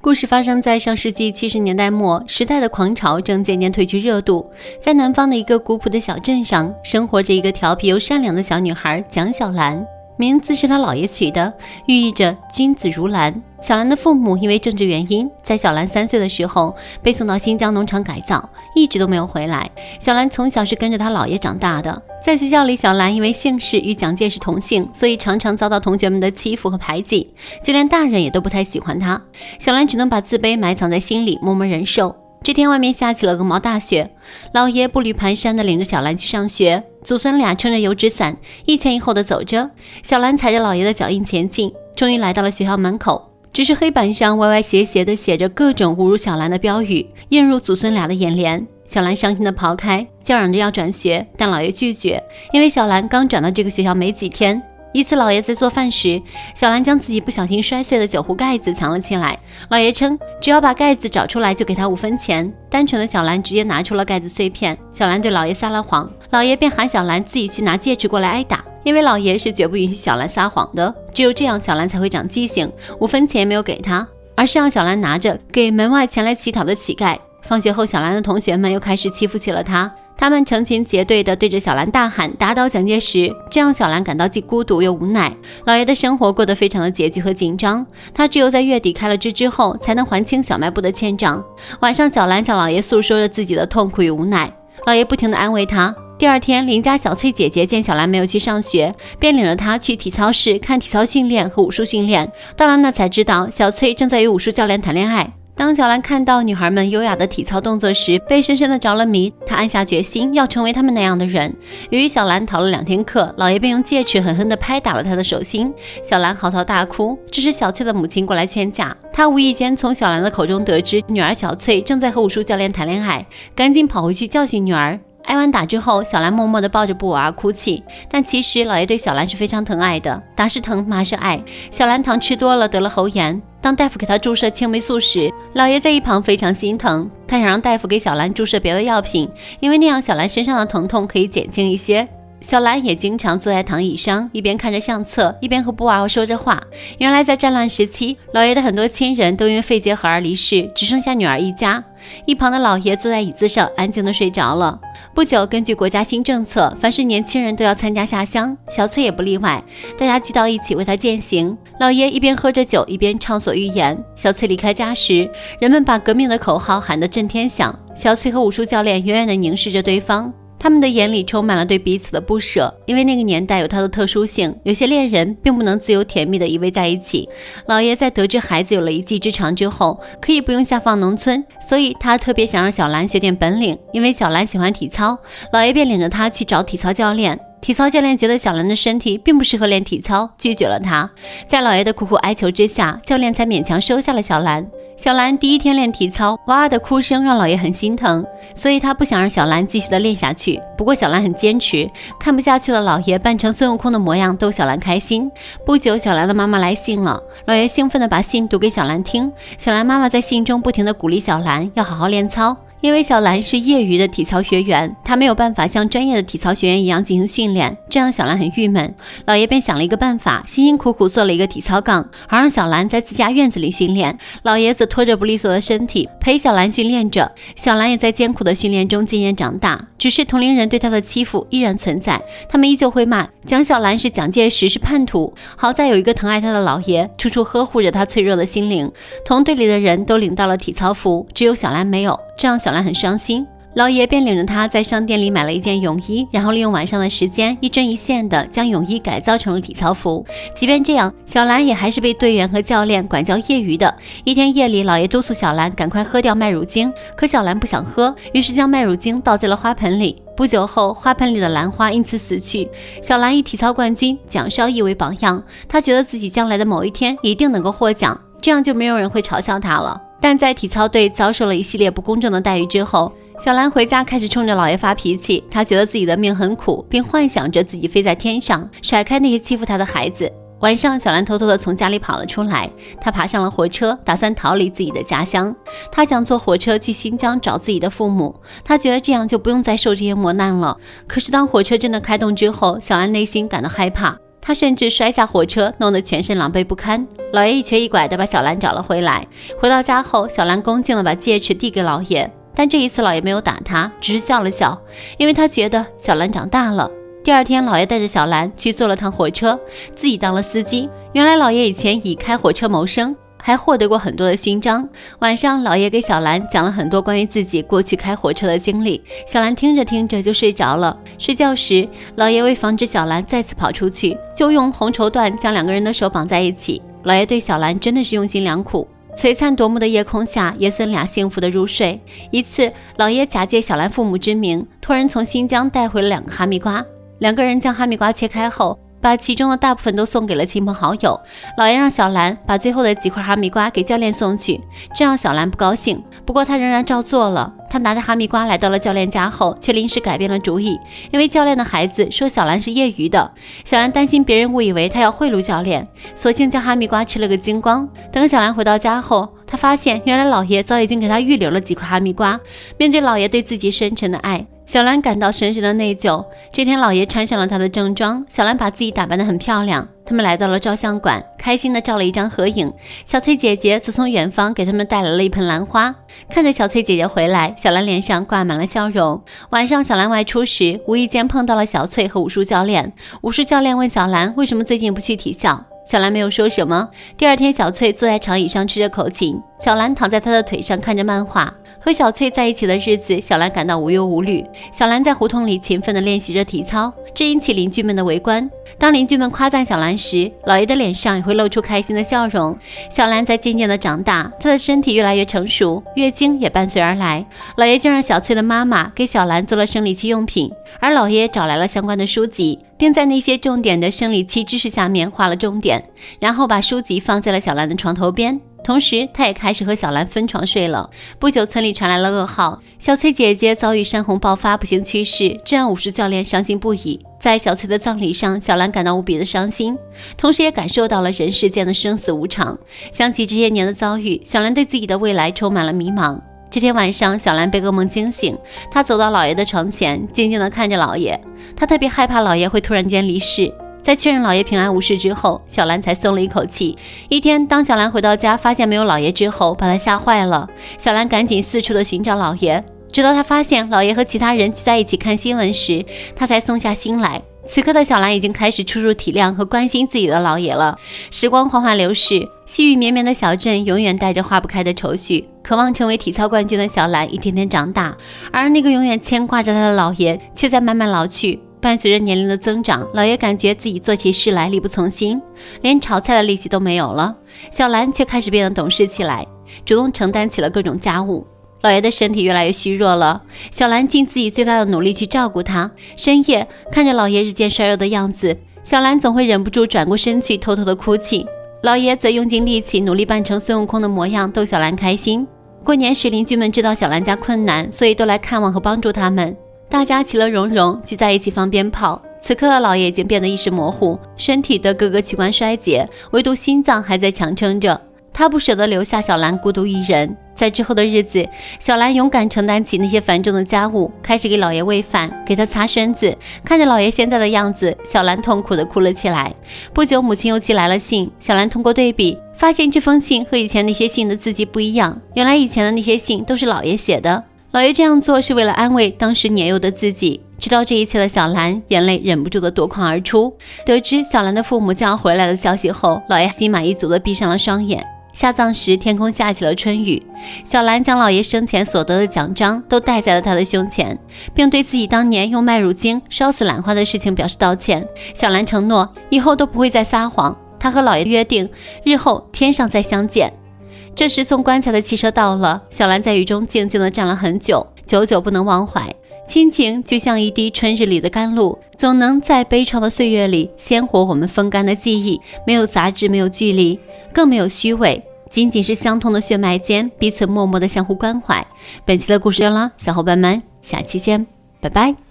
故事发生在上世纪70年代末，时代的狂潮正渐渐褪去热度。在南方的一个古朴的小镇上，生活着一个调皮又善良的小女孩蒋小兰，名字是她姥爷取的，寓意着君子如兰。小兰的父母因为政治原因，在小兰3岁的时候被送到新疆农场改造，一直都没有回来。小兰从小是跟着她姥爷长大的。在学校里，小兰因为姓氏与蒋介石同姓，所以常常遭到同学们的欺负和排挤，就连大人也都不太喜欢她。小兰只能把自卑埋藏在心里，默默忍受。这天外面下起了鹅毛大雪，姥爷步履蹒跚地领着小兰去上学，祖孙俩撑着油纸伞，一前一后地走着。小兰踩着姥爷的脚印前进，终于来到了学校门口。只是黑板上歪歪斜斜地写着各种侮辱小兰的标语，映入祖孙俩的眼帘。小兰伤心地跑开，叫嚷着要转学，但姥爷拒绝，因为小兰刚转到这个学校没几天。一次姥爷在做饭时，小兰将自己不小心摔碎的酒壶盖子藏了起来，姥爷称只要把盖子找出来就给他5分钱。单纯的小兰直接拿出了盖子碎片，小兰对姥爷撒了谎，姥爷便喊小兰自己去拿戒尺过来挨打，因为姥爷是绝不允许小兰撒谎的，只有这样小兰才会长记性。5分钱也没有给她，而是让小兰拿着给门外前来乞讨的乞丐。放学后，小兰的同学们又开始欺负起了她，他们成群结队地对着小兰大喊打倒蒋介石，这让小兰感到既孤独又无奈。姥爷的生活过得非常的拮据和紧张，他只有在月底开了支之后才能还清小卖部的欠账。晚上，小兰向姥爷诉说着自己的痛苦与无奈，姥爷不停地安慰她。第二天，邻家小翠姐姐见小兰没有去上学，便领着她去体操室看体操训练和武术训练。到了那才知道，小翠正在与武术教练谈恋爱。当小兰看到女孩们优雅的体操动作时，被深深的着了迷，她暗下决心要成为她们那样的人。由于小兰逃了2天课，姥爷便用戒尺狠狠地拍打了她的手心，小兰嚎啕大哭。这时小翠的母亲过来劝架，她无意间从小兰的口中得知女儿小翠正在和武术教练谈恋爱，赶紧跑回去教训女儿。挨完打之后，小兰默默地抱着布娃娃哭泣，但其实姥爷对小兰是非常疼爱的，打是疼，骂是爱。小兰糖吃多了得了喉炎，当大夫给她注射青霉素时，姥爷在一旁非常心疼，他想让大夫给小兰注射别的药品，因为那样小兰身上的疼痛可以减轻一些。小兰也经常坐在躺椅上，一边看着相册，一边和布娃娃说着话。原来在战乱时期，姥爷的很多亲人都因为肺结核而离世，只剩下女儿一家。一旁的姥爷坐在椅子上安静地睡着了。不久，根据国家新政策，凡是年轻人都要参加下乡，小翠也不例外，大家聚到一起为她饯行。姥爷一边喝着酒，一边畅所欲言。小翠离开家时，人们把革命的口号喊得震天响，小翠和武术教练远远地凝视着对方，他们的眼里充满了对彼此的不舍，因为那个年代有它的特殊性，有些恋人并不能自由甜蜜地依偎在一起。姥爷在得知孩子有了一技之长之后，可以不用下放农村，所以他特别想让小兰学点本领。因为小兰喜欢体操，姥爷便领着她去找体操教练。体操教练觉得小兰的身体并不适合练体操，拒绝了她。在姥爷的苦苦哀求之下，教练才勉强收下了小兰。小兰第1天练体操，哇哇的哭声让姥爷很心疼，所以他不想让小兰继续的练下去。不过小兰很坚持，看不下去的姥爷扮成孙悟空的模样逗小兰开心。不久，小兰的妈妈来信了，姥爷兴奋地把信读给小兰听。小兰妈妈在信中不停地鼓励小兰要好好练操，因为小兰是业余的体操学员，她没有办法像专业的体操学员一样进行训练，这让小兰很郁闷。姥爷便想了一个办法，辛辛苦苦做了一个体操杠，好让小兰在自家院子里训练。姥爷则拖着不利索的身体陪小兰训练着，小兰也在艰苦的训练中渐渐长大。只是同龄人对她的欺负依然存在，他们依旧会骂蒋小兰是蒋介石，是叛徒。好在有一个疼爱她的姥爷，处处呵护着她脆弱的心灵。同队里的人都领到了体操服，只有小兰没有，这让小兰很伤心。姥爷便领着她在商店里买了一件泳衣，然后利用晚上的时间一针一线的将泳衣改造成了体操服。即便这样，小兰也还是被队员和教练管教业余的。一天夜里，姥爷督促小兰赶快喝掉麦乳精，可小兰不想喝，于是将麦乳精倒在了花盆里。不久后，花盆里的兰花因此死去。小兰以体操冠军蒋少义为榜样，她觉得自己将来的某一天一定能够获奖，这样就没有人会嘲笑她了。但在体操队遭受了一系列不公正的待遇之后，小兰回家开始冲着姥爷发脾气。她觉得自己的命很苦，并幻想着自己飞在天上，甩开那些欺负她的孩子。晚上，小兰偷偷地从家里跑了出来，她爬上了火车，打算逃离自己的家乡。她想坐火车去新疆找自己的父母，她觉得这样就不用再受这些磨难了。可是当火车真的开动之后，小兰内心感到害怕。他甚至摔下火车，弄得全身狼狈不堪。老爷一瘸一拐地把小兰找了回来。回到家后，小兰恭敬地把戒尺递给老爷，但这一次老爷没有打他，只是笑了笑，因为他觉得小兰长大了。第二天，老爷带着小兰去坐了趟火车，自己当了司机。原来老爷以前以开火车谋生，还获得过很多的勋章。晚上，老爷给小兰讲了很多关于自己过去开火车的经历，小兰听着听着就睡着了。睡觉时，老爷为防止小兰再次跑出去，就用红绸缎将两个人的手绑在一起。老爷对小兰真的是用心良苦。璀璨夺目的夜空下，爷孙俩幸福的入睡。一次，老爷假借小兰父母之名，托人从新疆带回了2个哈密瓜。两个人将哈密瓜切开后，把其中的大部分都送给了亲朋好友。老爷让小兰把最后的几块哈密瓜给教练送去，这让小兰不高兴，不过她仍然照做了。她拿着哈密瓜来到了教练家后，却临时改变了主意，因为教练的孩子说小兰是业余的。小兰担心别人误以为她要贿赂教练，索性将哈密瓜吃了个精光。等小兰回到家后，她发现原来老爷早已经给她预留了几块哈密瓜。面对老爷对自己深沉的爱，小兰感到深深的内疚。这天，老爷穿上了她的正装，小兰把自己打扮得很漂亮。他们来到了照相馆，开心地照了一张合影。小翠姐姐则从远方给他们带来了一盆兰花。看着小翠姐姐回来，小兰脸上挂满了笑容。晚上，小兰外出时，无意间碰到了小翠和武术教练。武术教练问小兰为什么最近不去体校，小兰没有说什么。第二天，小翠坐在长椅上吃着口琴，小兰躺在她的腿上看着漫画。和小翠在一起的日子，小兰感到无忧无虑。小兰在胡同里勤奋地练习着体操，这引起邻居们的围观。当邻居们夸赞小兰时，老爷的脸上也会露出开心的笑容。小兰在渐渐地长大，她的身体越来越成熟，月经也伴随而来。老爷就让小翠的妈妈给小兰做了生理期用品，而老爷找来了相关的书籍，并在那些重点的生理期知识下面画了重点，然后把书籍放在了小兰的床头边。同时，他也开始和小兰分床睡了。不久，村里传来了噩耗，小翠姐姐遭遇山洪爆发，不幸去世，这让武术教练伤心不已。在小翠的葬礼上，小兰感到无比的伤心，同时也感受到了人世间的生死无常。想起这些年的遭遇，小兰对自己的未来充满了迷茫。这天晚上，小兰被噩梦惊醒，她走到老爷的床前，静静地看着老爷。她特别害怕老爷会突然间离世。在确认老爷平安无事之后，小兰才松了一口气。一天，当小兰回到家发现没有老爷之后，把她吓坏了。小兰赶紧四处的寻找老爷，直到她发现老爷和其他人聚在一起看新闻时，她才松下心来。此刻的小兰已经开始处处体谅和关心自己的老爷了。时光缓缓流逝，细雨绵绵的小镇永远带着化不开的愁绪。渴望成为体操冠军的小兰一天天长大，而那个永远牵挂着她的老爷却在慢慢老去。伴随着年龄的增长，老爷感觉自己做起事来力不从心，连炒菜的力气都没有了。小兰却开始变得懂事起来，主动承担起了各种家务。老爷的身体越来越虚弱了，小兰尽自己最大的努力去照顾他。深夜看着老爷日渐衰弱的样子，小兰总会忍不住转过身去偷偷的哭泣。老爷则用尽力气努力扮成孙悟空的模样逗小兰开心。过年时，邻居们知道小兰家困难，所以都来看望和帮助他们。大家其乐融融，聚在一起放鞭炮。此刻的老爷已经变得意识模糊，身体的各个器官衰竭，唯独心脏还在强撑着。他不舍得留下小兰孤独一人。在之后的日子，小兰勇敢承担起那些繁重的家务，开始给老爷喂饭，给他擦身子。看着老爷现在的样子，小兰痛苦地哭了起来。不久，母亲又寄来了信，小兰通过对比，发现这封信和以前那些信的字迹不一样。原来以前的那些信都是老爷写的。老爷这样做是为了安慰当时年幼的自己。知道这一切的小兰，眼泪忍不住的夺眶而出。得知小兰的父母将要回来的消息后，老爷心满意足的闭上了双眼。下葬时，天空下起了春雨。小兰将老爷生前所得的奖章都戴在了他的胸前，并对自己当年用麦乳精烧死兰花的事情表示道歉。小兰承诺以后都不会再撒谎。她和老爷约定，日后天上再相见。这时送棺材的汽车到了，小兰在雨中静静地站了很久，久久不能忘怀。亲情就像一滴春日里的甘露，总能在悲怆的岁月里鲜活我们风干的记忆，没有杂质，没有距离，更没有虚伪，仅仅是相通的血脉间彼此默默的相互关怀。本期的故事就了，小伙伴们，下期见，拜拜。